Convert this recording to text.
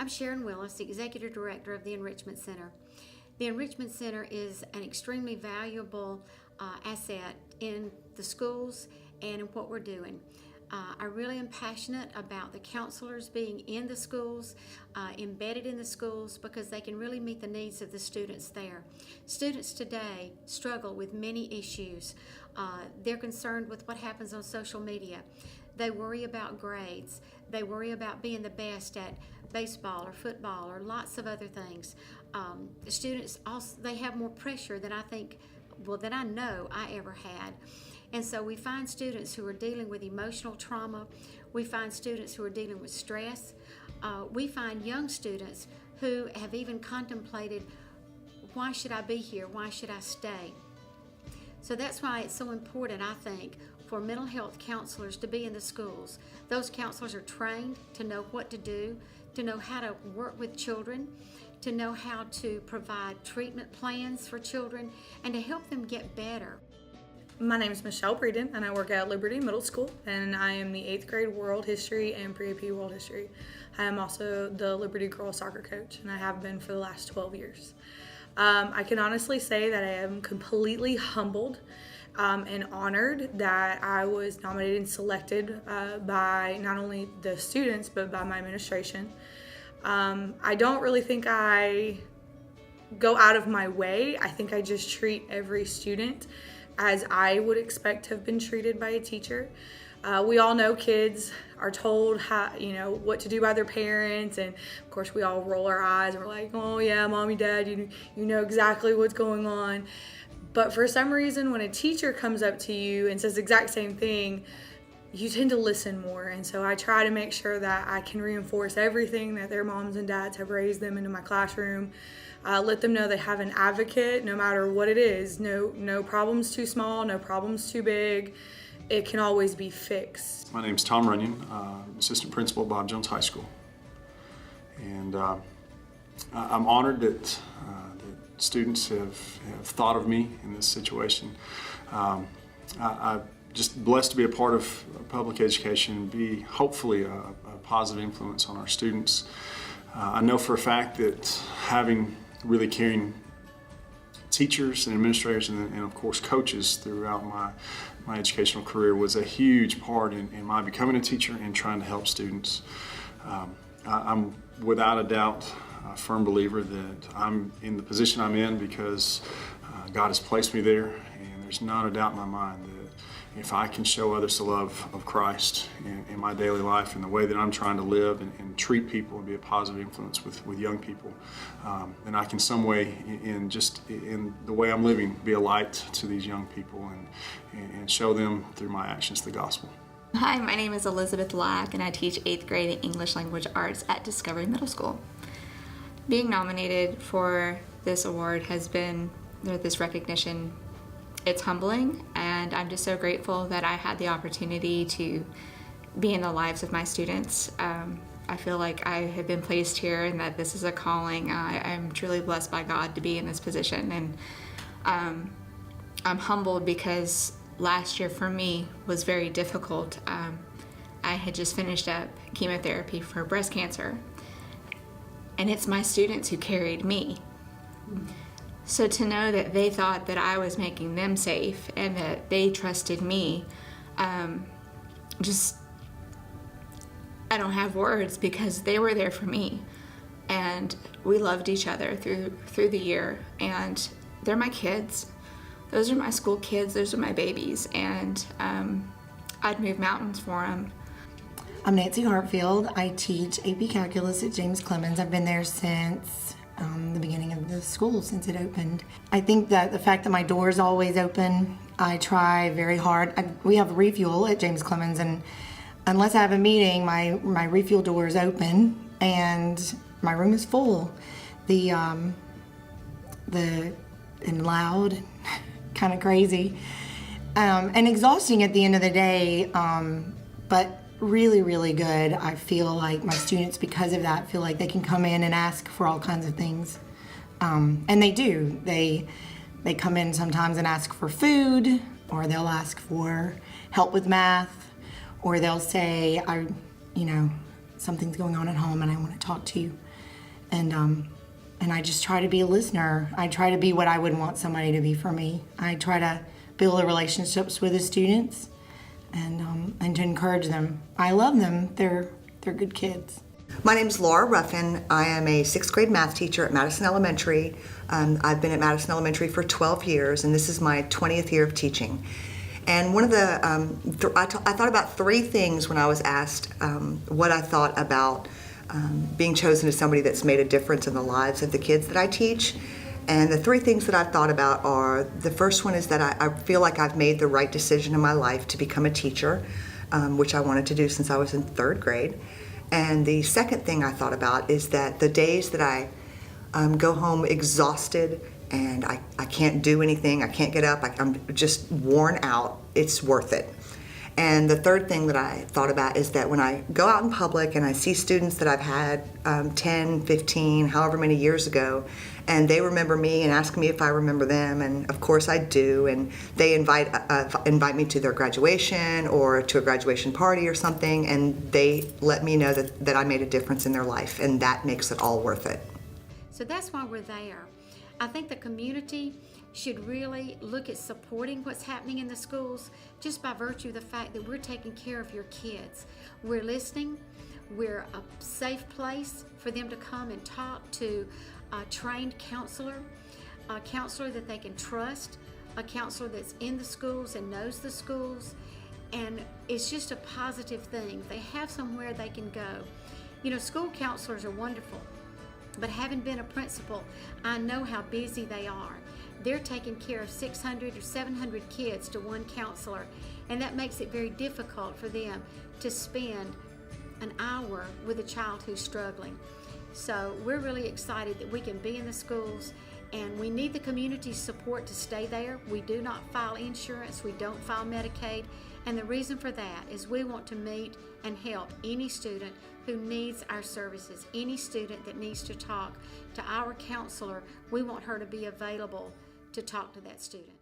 I'm Sharon Willis, the Executive Director of the Enrichment Center. The Enrichment Center is an extremely valuable asset in the schools and in what we're doing. I really am passionate about the counselors being in the schools, embedded in the schools, because they can really meet the needs of the students there. Students today struggle with many issues. They're concerned with what happens on social media. They worry about grades. They worry about being the best at baseball or football or lots of other things. The students also, they have more pressure than than I know I ever had. And so we find students who are dealing with emotional trauma. We find students who are dealing with stress. We find young students who have even contemplated, why should I be here? Why should I stay? So that's why it's so important, I think, for mental health counselors to be in the schools. Those counselors are trained to know what to do, to know how to work with children, to know how to provide treatment plans for children, and to help them get better. My name is Michelle Breeden, and I work at Liberty Middle School, and I am the 8th grade World History and Pre-AP World History. I am also the Liberty Girls Soccer coach, and I have been for the last 12 years. I can honestly say that I am completely humbled and honored that I was nominated and selected by not only the students, but by my administration. I don't really think I go out of my way. I think I just treat every student as I would expect to have been treated by a teacher. We all know kids are told what to do by their parents, and of course we all roll our eyes and we're like, oh yeah, mommy, dad, you know exactly what's going on. But for some reason, when a teacher comes up to you and says the exact same thing, you tend to listen more. And so I try to make sure that I can reinforce everything that their moms and dads have raised them into my classroom. Let them know they have an advocate no matter what it is. No problem's too small, no problem's too big. It can always be fixed. My name's Tom Runyon, assistant principal at Bob Jones High School. And I'm honored that students have thought of me in this situation. I'm just blessed to be a part of public education and be hopefully a positive influence on our students. I know for a fact that having really caring teachers and administrators and of course coaches throughout my educational career was a huge part in my becoming a teacher and trying to help students. I'm without a doubt a firm believer that I'm in the position I'm in because God has placed me there, and there's not a doubt in my mind that if I can show others the love of Christ in my daily life and the way that I'm trying to live and treat people and be a positive influence with young people, then I can some way in the way I'm living be a light to these young people and show them through my actions the gospel. Hi, my name is Elizabeth Lack, and I teach 8th grade English Language Arts at Discovery Middle School. Being nominated for this award has been, this recognition, it's humbling, and I'm just so grateful that I had the opportunity to be in the lives of my students. I feel like I have been placed here and that this is a calling. I'm truly blessed by God to be in this position, and I'm humbled because last year for me was very difficult. I had just finished up chemotherapy for breast cancer, and it's my students who carried me. So to know that they thought that I was making them safe and that they trusted me, I don't have words because they were there for me. And we loved each other through the year, and they're my kids. Those are my school kids, those are my babies, and I'd move mountains for them. I'm Nancy Hartfield. I teach AP Calculus at James Clemens. I've been there since the beginning of the school, since it opened. I think that the fact that my door is always open, I try very hard. We have refuel at James Clemens, and unless I have a meeting, my refuel door is open and my room is full. And loud, kind of crazy, and exhausting at the end of the day, but really, really good. I feel like my students, because of that, feel like they can come in and ask for all kinds of things. And they do. They come in sometimes and ask for food, or they'll ask for help with math, or they'll say, something's going on at home and I want to talk to you. And I just try to be a listener. I try to be what I would want somebody to be for me. I try to build the relationships with the students and to encourage them. I love them. They're good kids. My name is Laura Ruffin. I am a 6th grade math teacher at Madison Elementary. I've been at Madison Elementary for 12 years, and this is my 20th year of teaching. And one of the, I thought about 3 things when I was asked what I thought about being chosen as somebody that's made a difference in the lives of the kids that I teach. And the 3 things that I've thought about are, the first one is that I feel like I've made the right decision in my life to become a teacher, which I wanted to do since I was in 3rd grade. And the second thing I thought about is that the days that I go home exhausted and I can't do anything, I can't get up, I'm just worn out, it's worth it. And the third thing that I thought about is that when I go out in public and I see students that I've had 10, 15, however many years ago, and they remember me and ask me if I remember them, and of course I do, and they invite me to their graduation or to a graduation party or something, and they let me know that I made a difference in their life, and that makes it all worth it. So that's why we're there. I think the community should really look at supporting what's happening in the schools just by virtue of the fact that we're taking care of your kids. We're listening. We're a safe place for them to come and talk to a trained counselor, a counselor that they can trust, a counselor that's in the schools and knows the schools, and it's just a positive thing. They have somewhere they can go. You know, school counselors are wonderful, but having been a principal, I know how busy they are. They're taking care of 600 or 700 kids to one counselor, and that makes it very difficult for them to spend an hour with a child who's struggling. So we're really excited that we can be in the schools, and we need the community's support to stay there. We do not file insurance, we don't file Medicaid, and the reason for that is we want to meet and help any student who needs our services, any student that needs to talk to our counselor. We want her to be available to talk to that student.